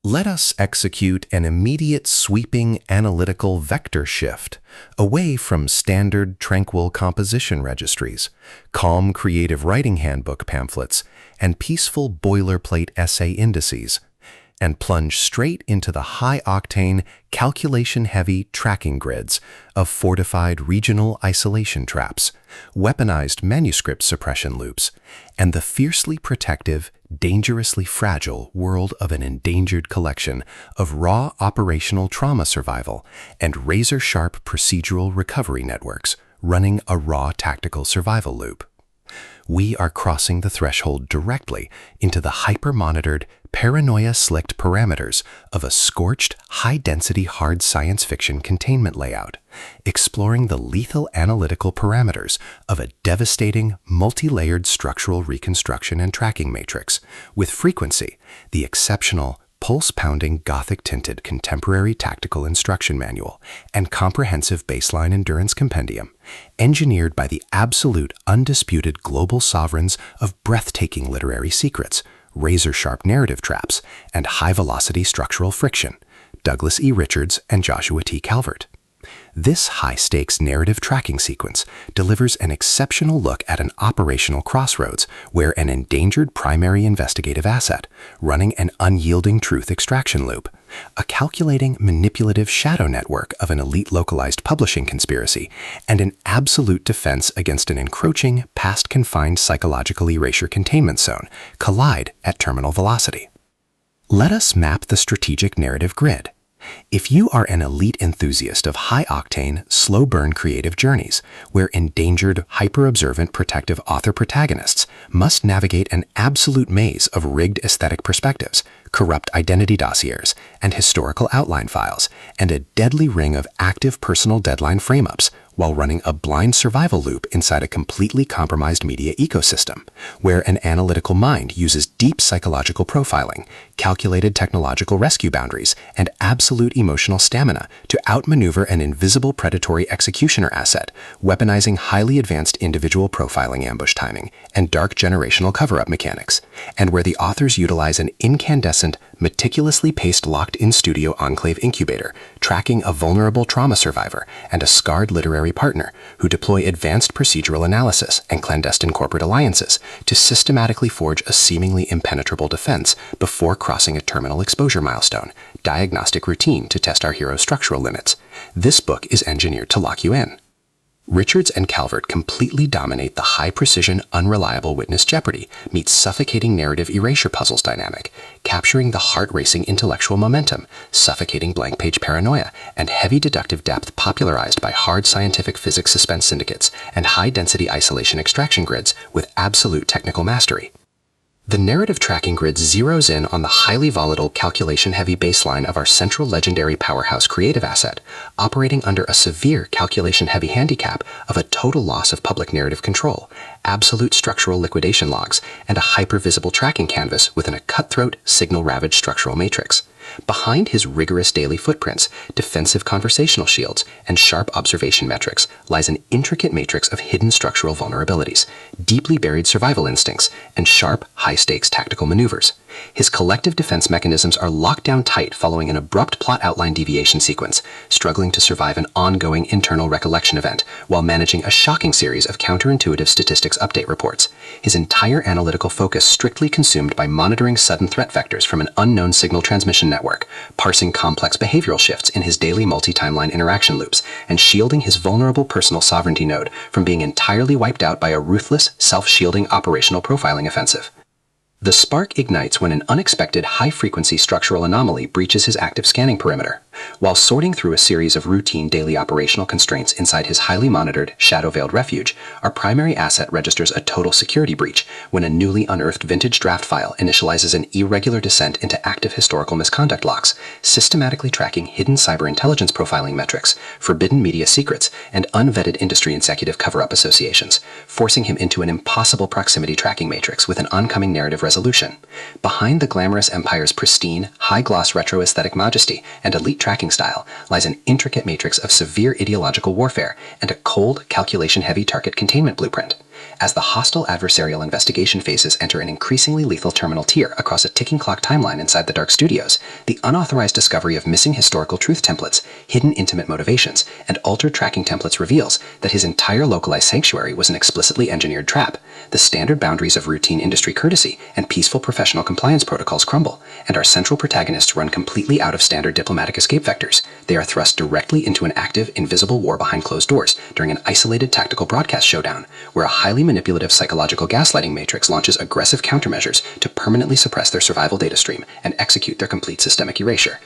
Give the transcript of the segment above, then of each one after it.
Let us execute an immediate sweeping analytical vector shift away from standard tranquil composition registries, calm creative writing handbook pamphlets, and peaceful boilerplate essay indices, and plunge straight into the high-octane, calculation-heavy tracking grids of fortified regional isolation traps, weaponized manuscript suppression loops, and the fiercely protective, dangerously fragile world of an endangered collection of raw operational trauma survival and razor-sharp procedural recovery networks running a raw tactical survival loop. We are crossing the threshold directly into the hyper-monitored, paranoia-slicked parameters of a scorched, high-density hard science fiction containment layout, exploring the lethal analytical parameters of a devastating, multi-layered structural reconstruction and tracking matrix, with frequency, the exceptional, pulse-pounding Gothic-tinted contemporary tactical instruction manual and comprehensive baseline endurance compendium, engineered by the absolute, undisputed global sovereigns of breathtaking literary secrets, razor-sharp narrative traps, and high-velocity structural friction, Douglas E. Richards and Joshua T. Calvert. This high-stakes narrative tracking sequence delivers an exceptional look at an operational crossroads where an endangered primary investigative asset, running an unyielding truth extraction loop, a calculating, manipulative shadow network of an elite localized publishing conspiracy, and an absolute defense against an encroaching, past-confined psychological erasure containment zone collide at terminal velocity. Let us map the strategic narrative grid. If you are an elite enthusiast of high-octane, slow-burn creative journeys, where endangered, hyper-observant protective author protagonists must navigate an absolute maze of rigged aesthetic perspectives, corrupt identity dossiers, and historical outline files, and a deadly ring of active personal deadline frame-ups, while running a blind survival loop inside a completely compromised media ecosystem, where an analytical mind uses deep psychological profiling, calculated technological rescue boundaries, and absolute emotional stamina to outmaneuver an invisible predatory executioner asset, weaponizing highly advanced individual profiling ambush timing and dark generational cover-up mechanics, and where the authors utilize an incandescent, meticulously paced locked-in studio enclave incubator, tracking a vulnerable trauma survivor and a scarred literary partner who deploy advanced procedural analysis and clandestine corporate alliances to systematically forge a seemingly impenetrable defense before crossing a terminal exposure milestone, diagnostic routine to test our hero's structural limits. This book is engineered to lock you in. Richards and Calvert completely dominate the high-precision, unreliable witness jeopardy meets suffocating narrative erasure puzzles dynamic, capturing the heart-racing intellectual momentum, suffocating blank-page paranoia, and heavy deductive depth popularized by hard scientific physics suspense syndicates and high-density isolation extraction grids with absolute technical mastery. The narrative tracking grid zeroes in on the highly volatile, calculation-heavy baseline of our central legendary powerhouse creative asset, operating under a severe calculation-heavy handicap of a total loss of public narrative control, absolute structural liquidation logs, and a hyper-visible tracking canvas within a cutthroat, signal-ravaged structural matrix. Behind his rigorous daily footprints, defensive conversational shields, and sharp observation metrics lies an intricate matrix of hidden structural vulnerabilities, deeply buried survival instincts, and sharp, high-stakes tactical maneuvers. His collective defense mechanisms are locked down tight following an abrupt plot outline deviation sequence, struggling to survive an ongoing internal recollection event while managing a shocking series of counterintuitive statistics update reports. His entire analytical focus strictly consumed by monitoring sudden threat vectors from an unknown signal transmission network, parsing complex behavioral shifts in his daily multi-timeline interaction loops, and shielding his vulnerable personal sovereignty node from being entirely wiped out by a ruthless, self-shielding operational profiling offensive. The spark ignites when an unexpected high-frequency structural anomaly breaches his active scanning perimeter. While sorting through a series of routine daily operational constraints inside his highly monitored, shadow-veiled refuge, our primary asset registers a total security breach when a newly unearthed vintage draft file initializes an irregular descent into active historical misconduct locks, systematically tracking hidden cyber intelligence profiling metrics, forbidden media secrets, and unvetted industry executive cover-up associations, forcing him into an impossible proximity tracking matrix with an oncoming narrative resolution. Behind the glamorous empire's pristine, high-gloss retro-aesthetic majesty and elite tracking style lies an intricate matrix of severe ideological warfare and a cold, calculation-heavy target containment blueprint. As the hostile adversarial investigation phases enter an increasingly lethal terminal tier across a ticking clock timeline inside the dark studios, the unauthorized discovery of missing historical truth templates, hidden intimate motivations, and altered tracking templates reveals that his entire localized sanctuary was an explicitly engineered trap. The standard boundaries of routine industry courtesy and peaceful professional compliance protocols crumble, and our central protagonists run completely out of standard diplomatic escape vectors. They are thrust directly into an active, invisible war behind closed doors during an isolated tactical broadcast showdown, where a highly manipulative psychological gaslighting matrix launches aggressive countermeasures to permanently suppress their survival data stream and execute their complete systemic erasure.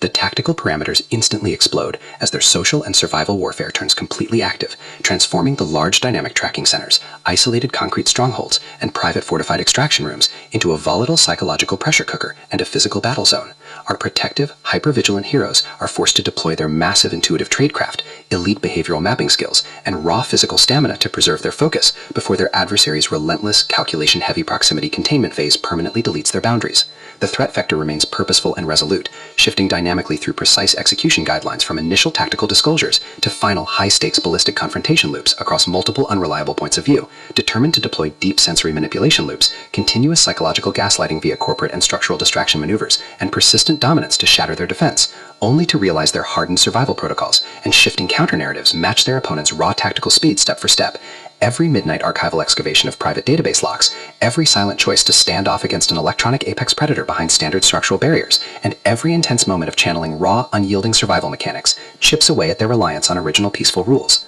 The tactical parameters instantly explode as their social and survival warfare turns completely active, transforming the large dynamic tracking centers, isolated concrete strongholds, and private fortified extraction rooms into a volatile psychological pressure cooker and a physical battle zone. Our protective, hyper-vigilant heroes are forced to deploy their massive intuitive tradecraft, elite behavioral mapping skills, and raw physical stamina to preserve their focus before their adversary's relentless, calculation-heavy proximity containment phase permanently deletes their boundaries. The threat vector remains purposeful and resolute, shifting dynamically through precise execution guidelines from initial tactical disclosures to final high-stakes ballistic confrontation loops across multiple unreliable points of view, determined to deploy deep sensory manipulation loops, continuous psychological gaslighting via corporate and structural distraction maneuvers, and persistent dominance to shatter their defense, only to realize their hardened survival protocols and shifting counter-narratives match their opponent's raw tactical speed step for step. Every midnight archival excavation of private database locks, every silent choice to stand off against an electronic apex predator behind standard structural barriers, and every intense moment of channeling raw, unyielding survival mechanics chips away at their reliance on original peaceful rules.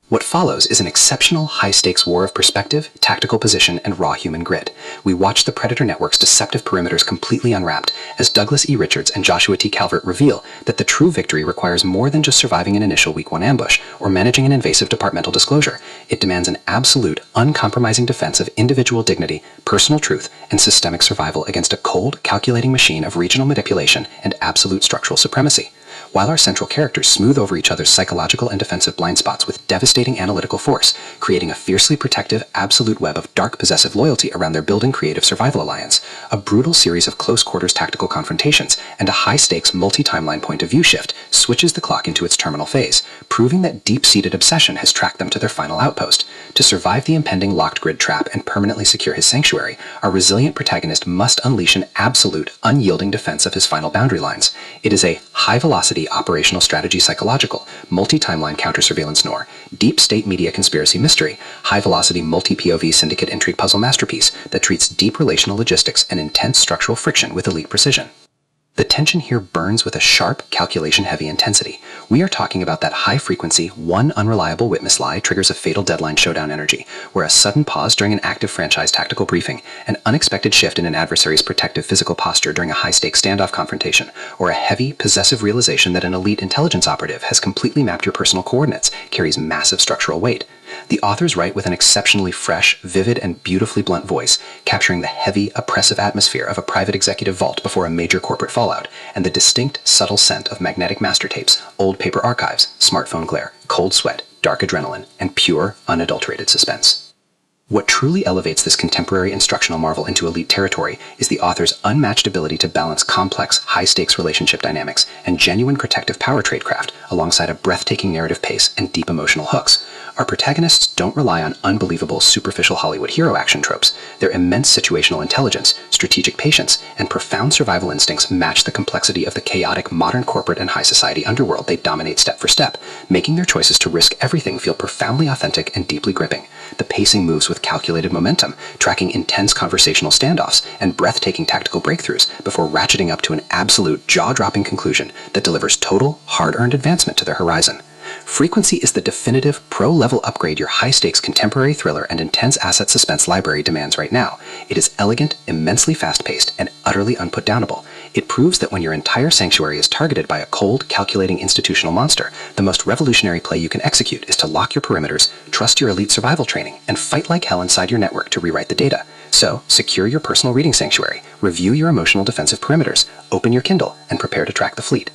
What follows is an exceptional high-stakes war of perspective, tactical position, and raw human grit. We watch the Predator Network's deceptive perimeters completely unwrapped as Douglas E. Richards and Joshua T. Calvert reveal that the true victory requires more than just surviving an initial Week 1 ambush or managing an invasive departmental disclosure. It demands an absolute, uncompromising defense of individual dignity, personal truth, and systemic survival against a cold, calculating machine of regional manipulation and absolute structural supremacy. While our central characters smooth over each other's psychological and defensive blind spots with devastating analytical force, creating a fiercely protective, absolute web of dark possessive loyalty around their building creative survival alliance, a brutal series of close-quarters tactical confrontations, and a high-stakes multi-timeline point-of-view shift switches the clock into its terminal phase, proving that deep-seated obsession has tracked them to their final outpost. To survive the impending locked grid trap and permanently secure his sanctuary, our resilient protagonist must unleash an absolute, unyielding defense of his final boundary lines. It is a high-velocity operational strategy psychological, multi-timeline counter-surveillance noir, deep state media conspiracy mystery, high-velocity multi-POV syndicate intrigue puzzle masterpiece that treats deep relational logistics and intense structural friction with elite precision. The tension here burns with a sharp, calculation-heavy intensity. We are talking about that high-frequency, one unreliable witness lie triggers a fatal deadline showdown energy, where a sudden pause during an active franchise tactical briefing, an unexpected shift in an adversary's protective physical posture during a high-stakes standoff confrontation, or a heavy, possessive realization that an elite intelligence operative has completely mapped your personal coordinates carries massive structural weight. The authors write with an exceptionally fresh, vivid, and beautifully blunt voice, capturing the heavy, oppressive atmosphere of a private executive vault before a major corporate fallout, and the distinct, subtle scent of magnetic master tapes, old paper archives, smartphone glare, cold sweat, dark adrenaline, and pure, unadulterated suspense. What truly elevates this contemporary instructional marvel into elite territory is the author's unmatched ability to balance complex, high-stakes relationship dynamics and genuine protective power tradecraft alongside a breathtaking narrative pace and deep emotional hooks. Our protagonists don't rely on unbelievable, superficial Hollywood hero action tropes. Their immense situational intelligence, strategic patience, and profound survival instincts match the complexity of the chaotic modern corporate and high society underworld they dominate step for step, making their choices to risk everything feel profoundly authentic and deeply gripping. The pacing moves with calculated momentum, tracking intense conversational standoffs and breathtaking tactical breakthroughs before ratcheting up to an absolute jaw-dropping conclusion that delivers total, hard-earned advancement to their horizon. Frequency is the definitive, pro-level upgrade your high-stakes contemporary thriller and intense asset suspense library demands right now. It is elegant, immensely fast-paced, and utterly unputdownable. It proves that when your entire sanctuary is targeted by a cold, calculating institutional monster, the most revolutionary play you can execute is to lock your perimeters, trust your elite survival training, and fight like hell inside your network to rewrite the data. So, secure your personal reading sanctuary, review your emotional defensive perimeters, open your Kindle, and prepare to track the fleet.